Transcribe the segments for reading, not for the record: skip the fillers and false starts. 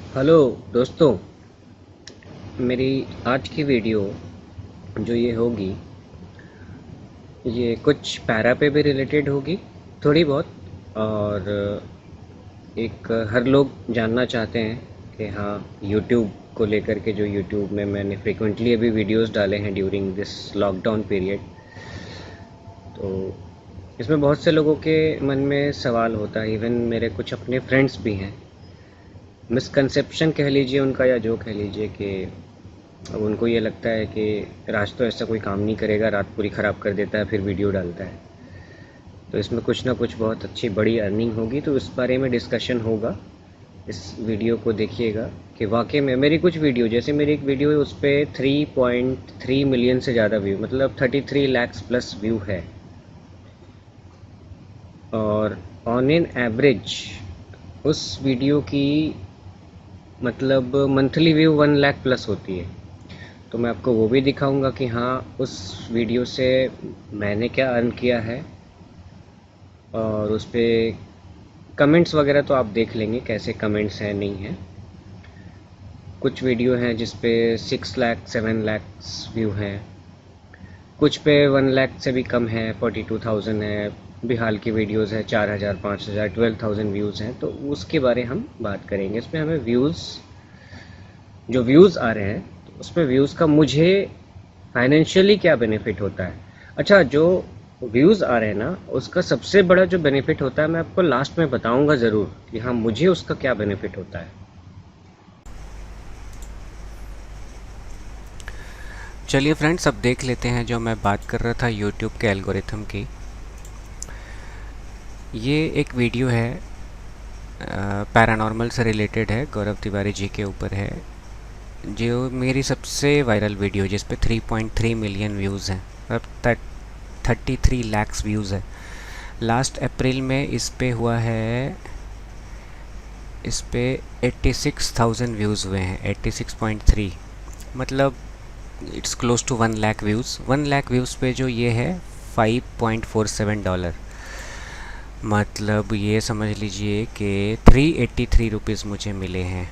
Hello दोस्तों। मेरी आज की वीडियो जो ये होगी, ये कुछ पैरा पे भी रिलेटेड होगी थोड़ी बहुत। और एक हर लोग जानना चाहते हैं कि हाँ, यूट्यूब को लेकर के जो यूट्यूब में मैंने फ्रिक्वेंटली अभी वीडियोस डाले हैं ड्यूरिंग दिस लॉकडाउन पीरियड। तो इसमें बहुत से लोगों के मन में सवाल होता है, इवन मेरे कुछ अपने फ्रेंड्स भी हैं। मिसकंसेप्शन कह लीजिए उनका, या जो कह लीजिए कि अब उनको ये लगता है कि राज तो ऐसा कोई काम नहीं करेगा, रात पूरी ख़राब कर देता है फिर वीडियो डालता है, तो इसमें कुछ ना कुछ बहुत अच्छी बड़ी अर्निंग होगी। तो इस बारे में डिस्कशन होगा। इस वीडियो को देखिएगा कि वाकई में मेरी कुछ वीडियो, जैसे मेरी एक वीडियो है उस पर 3.3 मिलियन से ज़्यादा व्यू, मतलब 33 लाख प्लस व्यू है। और ऑन एन एवरेज उस वीडियो की मतलब मंथली व्यू 1 लाख प्लस होती है। तो मैं आपको वो भी दिखाऊंगा कि हाँ, उस वीडियो से मैंने क्या अर्न किया है। और उस पर कमेंट्स वगैरह तो आप देख लेंगे कैसे कमेंट्स हैं नहीं हैं। कुछ वीडियो हैं जिस पे 6 लाख 7 लाख व्यू हैं, कुछ पे 1 लाख से भी कम है, 42,000 है। बिहार की वीडियोस है 4,000 5,000 12,000 व्यूज़ हैं। तो उसके बारे हम बात करेंगे। इसमें हमें व्यूज़, जो व्यूज़ आ रहे हैं तो उसमें व्यूज़ का मुझे फाइनेंशियली क्या बेनिफिट होता है। अच्छा, जो व्यूज़ आ रहे हैं ना, उसका सबसे बड़ा जो बेनिफिट होता है मैं आपको लास्ट में बताऊंगा ज़रूर कि हाँ, मुझे उसका क्या बेनिफिट होता है। चलिए फ्रेंड्स, अब देख लेते हैं जो मैं बात कर रहा था यूट्यूब के एल्गोरिथम की। ये एक वीडियो है, पैरानॉर्मल से रिलेटेड है, गौरव तिवारी जी के ऊपर है, जो मेरी सबसे वायरल वीडियो जिस पे 3.3 मिलियन व्यूज़ हैं, मतलब 33 लाख व्यूज़ है। लास्ट अप्रैल में इस पे हुआ है, इस पे 86,000 व्यूज़ हुए हैं, 86.3, मतलब it's close to 1 lakh views. 1 lakh views पे जो ये है $5.47, मतलब ये समझ लीजिए कि 383 रुपीज़ मुझे मिले हैं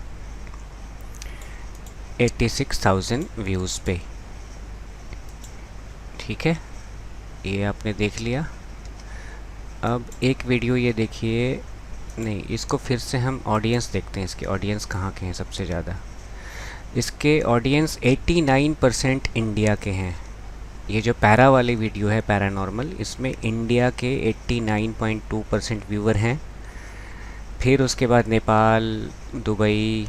86,000 व्यूज़ पे। ठीक है, ये आपने देख लिया। अब एक वीडियो ये देखिए, नहीं, इसको फिर से हम ऑडियंस देखते हैं। इसके ऑडियंस कहाँ के हैं सबसे ज़्यादा। इसके ऑडियंस 89% इंडिया के हैं। ये जो पैरा वाली वीडियो है पैरानॉर्मल, इसमें इंडिया के 89.2% व्यूवर हैं। फिर उसके बाद Nepal, Dubai,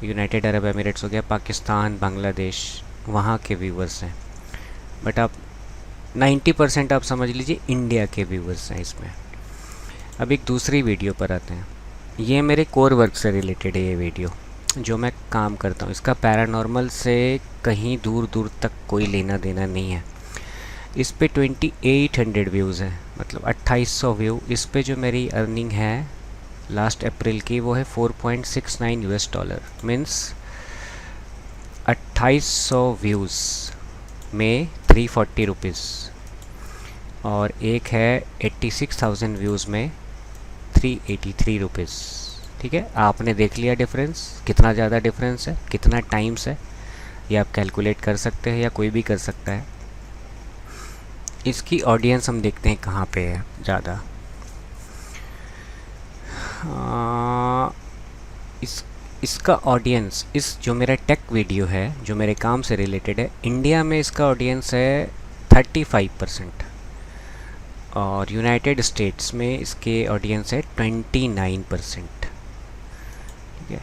United Arab Emirates हो गया, पाकिस्तान, बांग्लादेश, वहाँ के व्यूवर्स हैं। बट आप 90% आप समझ लीजिए इंडिया के व्यूवर्स हैं इसमें। अब एक दूसरी वीडियो पर आते हैं। ये मेरे कोर वर्क से रिलेटेड है ये वीडियो, जो मैं काम करता हूँ। इसका पैरानॉर्मल से कहीं दूर दूर तक कोई लेना देना नहीं है। इस पे 2800 व्यूज़ हैं, मतलब 2800 व्यू। इस पे जो मेरी अर्निंग है लास्ट अप्रैल की, वो है $4.69, मीन्स 2800 व्यूज़ में 340 रुपीज़। और एक है 86,000 व्यूज़ में 383 रुपीज़। ठीक है, आपने देख लिया डिफरेंस, कितना ज़्यादा डिफरेंस है, कितना टाइम्स है, ये आप कैलकुलेट कर सकते हैं या कोई भी कर सकता है। इसकी ऑडियंस हम देखते हैं कहाँ पे है ज़्यादा। इसका ऑडियंस, इस जो मेरा टेक वीडियो है जो मेरे काम से रिलेटेड है, इंडिया में इसका ऑडियंस है 35%, और यूनाइटेड स्टेट्स में इसके ऑडियंस है 29%। ठीक है,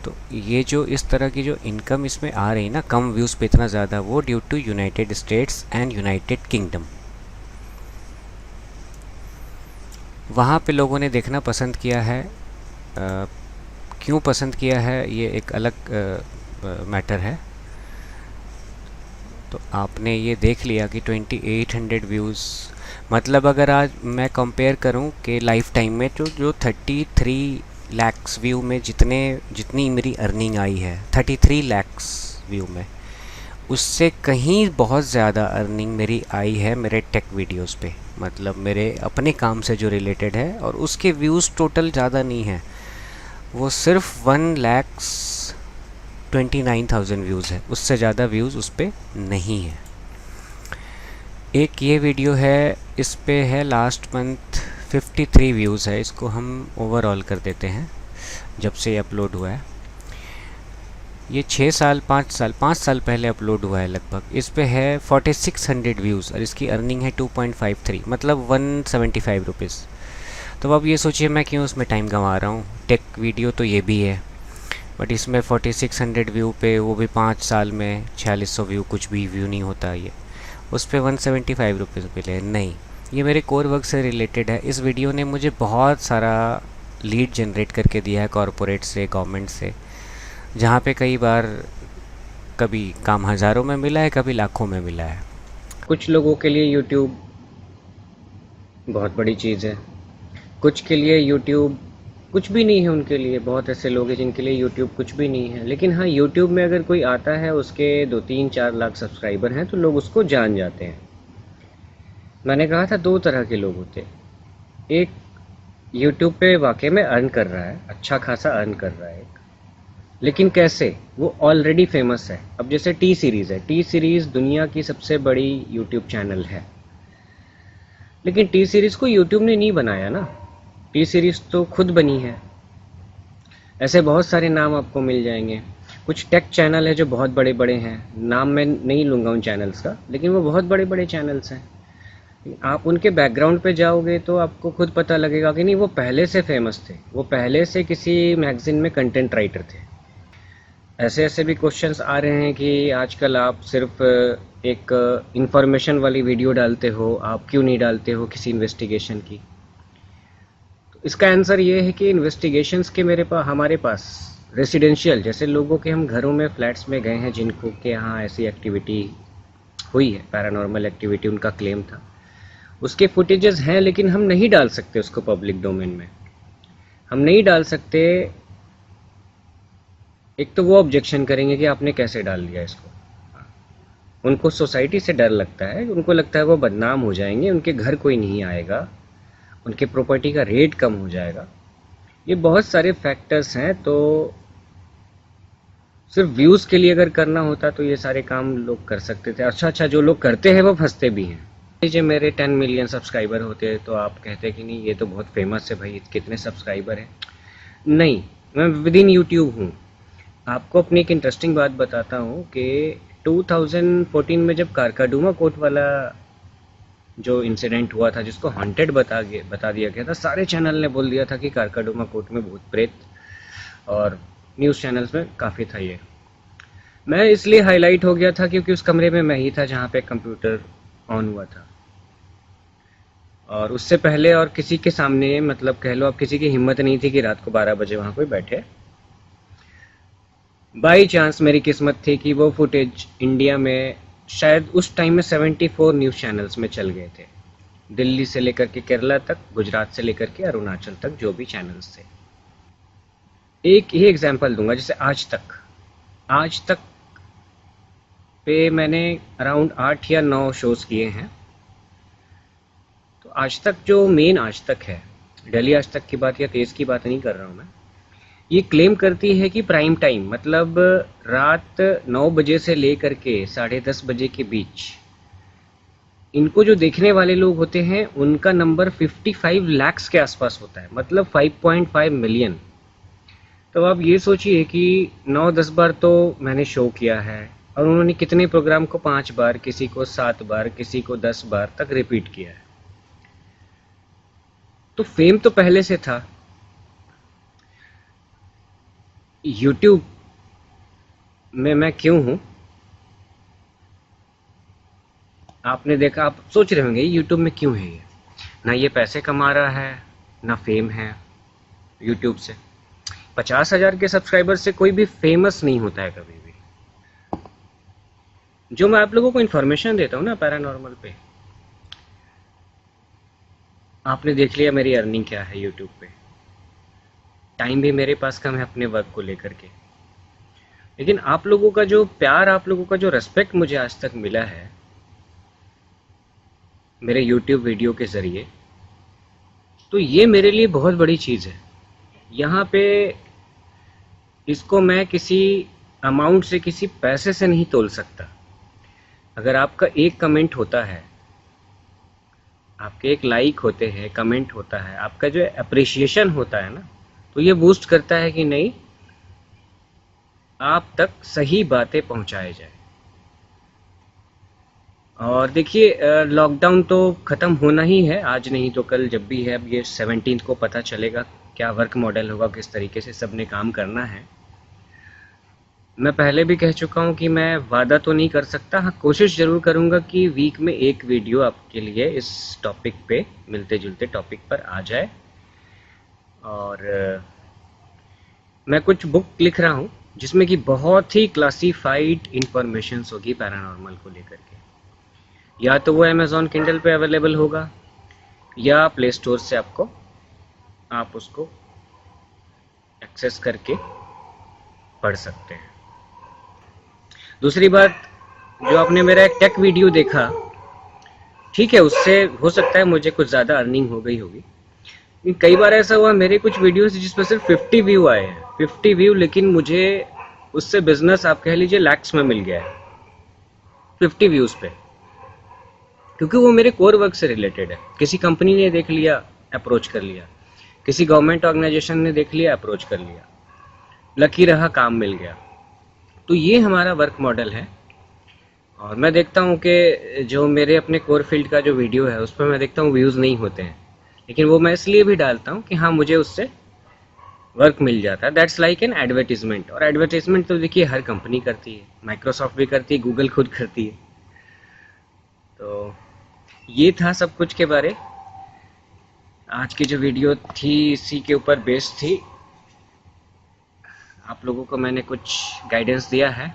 तो ये जो इस तरह की जो इनकम इसमें आ रही है ना, कम व्यूज़ पे इतना ज़्यादा, वो due to United States and United Kingdom. वहाँ पे लोगों ने देखना पसंद किया है। क्यों पसंद किया है ये एक अलग मैटर है। तो आपने ये देख लिया कि 2800 व्यूज़, मतलब अगर आज मैं कंपेयर करूं कि लाइफ टाइम में तो जो 33 लाख्स व्यू में जितनी मेरी अर्निंग आई है 33 लाख्स व्यू में, उससे कहीं बहुत ज़्यादा अर्निंग मेरी आई है मेरे टेक वीडियोस पे, मतलब मेरे अपने काम से जो रिलेटेड है। और उसके व्यूज़ टोटल ज़्यादा नहीं है, वो सिर्फ 1,29,000 व्यूज़ है, उससे ज़्यादा व्यूज़ उस पर नहीं है। एक ये वीडियो है, इस पे है लास्ट मंथ 53 व्यूज़ है, इसको हम ओवरऑल कर देते हैं जब से ये अपलोड हुआ है। ये 5 साल पहले अपलोड हुआ है लगभग। इस पे है 4600 व्यूज़ और इसकी अर्निंग है 2.53, मतलब 175 रुपीज़। तो अब ये सोचिए मैं क्यों उसमें टाइम गंवा रहा हूँ। टेक वीडियो तो ये भी है, बट इसमें 4600 व्यू पे, वो भी 5 साल में 4600 व्यू, कुछ भी व्यू नहीं होता ये। उस पर 175 रुपीज़ मिले नहीं। ये मेरे कोर वर्क से रिलेटेड है। इस वीडियो ने मुझे बहुत सारा लीड जनरेट करके दिया है कॉरपोरेट से, गवर्नमेंट से, जहाँ पे कई बार कभी काम हज़ारों में मिला है, कभी लाखों में मिला है। कुछ लोगों के लिए यूट्यूब बहुत बड़ी चीज़ है, कुछ के लिए यूट्यूब कुछ भी नहीं है। उनके लिए बहुत ऐसे लोग हैं जिनके लिए यूट्यूब कुछ भी नहीं है। लेकिन हाँ, यूट्यूब में अगर कोई आता है, उसके 2-3-4 लाख सब्सक्राइबर हैं, तो लोग उसको जान जाते हैं। मैंने कहा था 2 तरह के लोग होते हैं। एक यूट्यूब पे वाकई में अर्न कर रहा है, अच्छा खासा अर्न कर रहा है, लेकिन कैसे, वो ऑलरेडी फेमस है। अब जैसे टी सीरीज़ है, टी सीरीज़ दुनिया की सबसे बड़ी यूट्यूब चैनल है, लेकिन टी सीरीज़ को यूट्यूब ने नहीं बनाया ना, टी सीरीज़ तो खुद बनी है। ऐसे बहुत सारे नाम आपको मिल जाएंगे। कुछ टेक चैनल है जो बहुत बड़े बड़े हैं, नाम मैं नहीं लूँगा उन चैनल्स का, लेकिन वो बहुत बड़े बड़े चैनल्स हैं। आप उनके बैकग्राउंड पे जाओगे तो आपको खुद पता लगेगा कि नहीं, वो पहले से फेमस थे, वो पहले से किसी मैगज़ीन में कंटेंट राइटर थे। ऐसे ऐसे भी क्वेश्चंस आ रहे हैं कि आजकल आप सिर्फ एक इंफॉर्मेशन वाली वीडियो डालते हो, आप क्यों नहीं डालते हो किसी इन्वेस्टिगेशन की। तो इसका आंसर ये है कि इन्वेस्टिगेशंस के हमारे पास रेसिडेंशियल, जैसे लोगों के हम घरों में, फ्लैट्स में गए हैं जिनको के यहाँ ऐसी एक्टिविटी हुई है, पैरानॉर्मल एक्टिविटी उनका क्लेम था, उसके फुटेजेस हैं, लेकिन हम नहीं डाल सकते उसको पब्लिक डोमेन में। हम नहीं डाल सकते। एक तो वो ऑब्जेक्शन करेंगे कि आपने कैसे डाल दिया इसको। उनको सोसाइटी से डर लगता है, उनको लगता है वो बदनाम हो जाएंगे, उनके घर कोई नहीं आएगा, उनके प्रॉपर्टी का रेट कम हो जाएगा। ये बहुत सारे फैक्टर्स हैं। तो सिर्फ व्यूज़ के लिए अगर करना होता तो ये सारे काम लोग कर सकते थे। अच्छा, जो लोग करते हैं वो फंसते भी हैं। लीजिए मेरे 10 मिलियन सब्सक्राइबर होते तो आप कहते कि नहीं, ये तो बहुत फेमस है भाई, कितने सब्सक्राइबर हैं। नहीं, मैं विद इन यूट्यूब हूँ। आपको अपनी एक इंटरेस्टिंग बात बताता हूँ कि 2014 में जब कारकाडुमा कोर्ट वाला जो इंसिडेंट हुआ था, जिसको हॉन्टेड बता दिया गया था, सारे चैनल ने बोल दिया था कि कारकाडुमा कोर्ट में भूत प्रेत, और न्यूज़ चैनल्स में काफ़ी था ये। मैं इसलिए हाईलाइट हो गया था क्योंकि उस कमरे में मैं ही था जहाँ पे कंप्यूटर ऑन हुआ था, और उससे पहले और किसी के सामने, मतलब कह लो आप, किसी की हिम्मत नहीं थी कि रात को 12 बजे वहाँ कोई बैठे। बाई चांस मेरी किस्मत थी कि वो फुटेज इंडिया में शायद उस टाइम में 74 न्यूज़ चैनल्स में चल गए थे, दिल्ली से लेकर के केरला तक, गुजरात से लेकर के अरुणाचल तक, जो भी चैनल्स थे। एक ही एग्जांपल दूंगा, जैसे आज तक पे मैंने अराउंड 8 या 9 शोज़ किए हैं। तो आज तक, जो मेन आज तक है, दिल्ली आज तक की बात या तेज़ की बात नहीं कर रहा हूँ मैं, ये क्लेम करती है कि प्राइम टाइम, मतलब रात 9 बजे से लेकर के 10:30 बजे के बीच, इनको जो देखने वाले लोग होते हैं उनका नंबर 55 लाख के आसपास होता है, मतलब 5.5 मिलियन। तो आप ये सोचिए कि 9-10 बार तो मैंने शो किया है, और उन्होंने कितने प्रोग्राम को 5 बार, किसी को 7 बार, किसी को 10 बार तक रिपीट किया है। तो फेम तो पहले से था। यूट्यूब में मैं क्यों हूँ, आपने देखा, आप सोच रहे होंगे यूट्यूब में क्यों है ये। ना ये पैसे कमा रहा है, ना फेम है यूट्यूब से। 50,000 के सब्सक्राइबर से कोई भी फेमस नहीं होता है कभी भी। जो मैं आप लोगों को इन्फॉर्मेशन देता हूँ ना पैरानॉर्मल पे, आपने देख लिया मेरी अर्निंग क्या है यूट्यूब पे। टाइम भी मेरे पास कम है अपने वर्क को लेकर के, लेकिन आप लोगों का जो प्यार, आप लोगों का जो रेस्पेक्ट मुझे आज तक मिला है मेरे यूट्यूब वीडियो के ज़रिए, तो ये मेरे लिए बहुत बड़ी चीज़ है। यहाँ पे इसको मैं किसी अमाउंट से, किसी पैसे से नहीं तोल सकता। अगर आपका एक कमेंट होता है, आपके एक लाइक होते हैं, कमेंट होता है, आपका जो अप्रिसिएशन होता है ना, तो ये बूस्ट करता है कि नहीं, आप तक सही बातें पहुंचाए जाए। और देखिए, लॉकडाउन तो ख़त्म होना ही है, आज नहीं तो कल, जब भी है। अब ये 17 को पता चलेगा क्या वर्क मॉडल होगा, किस तरीके से सबने काम करना है। मैं पहले भी कह चुका हूँ कि मैं वादा तो नहीं कर सकता, हाँ कोशिश ज़रूर करूँगा कि वीक में एक वीडियो आपके लिए इस टॉपिक पे, मिलते जुलते टॉपिक पर आ जाए। और मैं कुछ बुक लिख रहा हूँ जिसमें कि बहुत ही क्लासीफाइड इंफॉर्मेशंस होगी पैरानॉर्मल को लेकर के। या तो वो अमेज़ॉन किंडल पे अवेलेबल होगा, या प्ले स्टोर से आपको, आप उसको एक्सेस करके पढ़ सकते हैं। दूसरी बात, जो आपने मेरा एक टेक वीडियो देखा, ठीक है, उससे हो सकता है मुझे कुछ ज़्यादा अर्निंग हो गई होगी। लेकिन कई बार ऐसा हुआ मेरे कुछ वीडियोस जिस पर सिर्फ 50 व्यू आए हैं, 50 व्यू, लेकिन मुझे उससे बिजनेस आप कह लीजिए लैक्स में मिल गया है 50 व्यूज पे, क्योंकि वो मेरे कोर वर्क से रिलेटेड है। किसी कंपनी ने देख लिया, अप्रोच कर लिया, किसी गवर्नमेंट ऑर्गेनाइजेशन ने देख लिया, अप्रोच कर लिया, लकी रहा, काम मिल गया। तो ये हमारा वर्क मॉडल है। और मैं देखता हूँ कि जो मेरे अपने कोर फील्ड का जो वीडियो है उस पर मैं देखता हूँ व्यूज़ नहीं होते हैं, लेकिन वो मैं इसलिए भी डालता हूँ कि हाँ मुझे उससे वर्क मिल जाता है। That's like an advertisement. और एडवर्टीजमेंट तो देखिए हर कंपनी करती है, माइक्रोसॉफ्ट भी करती है, गूगल खुद करती है। तो ये था सब कुछ के बारे। आज की जो वीडियो थी इसी के ऊपर बेस्ड थी। आप लोगों को मैंने कुछ गाइडेंस दिया है।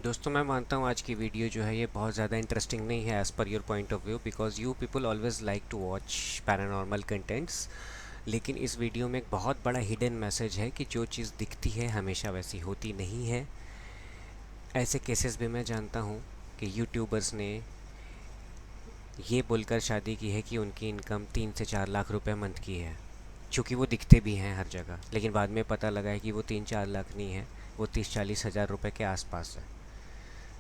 दोस्तों, मैं मानता हूँ आज की वीडियो जो है ये बहुत ज़्यादा इंटरेस्टिंग नहीं है as per your point of view, because you people always like to watch paranormal contents. लेकिन इस वीडियो में एक बहुत बड़ा हिडन मैसेज है कि जो चीज़ दिखती है हमेशा वैसी होती नहीं है। ऐसे केसेस भी मैं जानता हूँ कि यूट्यूबर्स ने ये बोलकर शादी की है कि उनकी इनकम 3 से 4 लाख रुपए मंथ की है, चूँकि वो दिखते भी हैं हर जगह, लेकिन बाद में पता लगा है कि वो 3-4 लाख नहीं है, वो 30-40 हज़ार रुपये के आसपास है।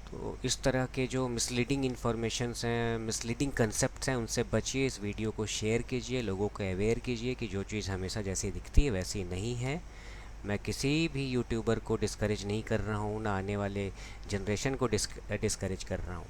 तो इस तरह के जो मिसलीडिंग इन्फॉर्मेशंस हैं, मिसलीडिंग कंसेप्ट्स हैं, उनसे बचिए। इस वीडियो को शेयर कीजिए, लोगों को अवेयर कीजिए कि जो चीज़ हमेशा जैसी दिखती है वैसी नहीं है। मैं किसी भी यूट्यूबर को डिस्करेज नहीं कर रहा हूँ, ना आने वाले जनरेशन को डिस्करेज कर रहा हूँ।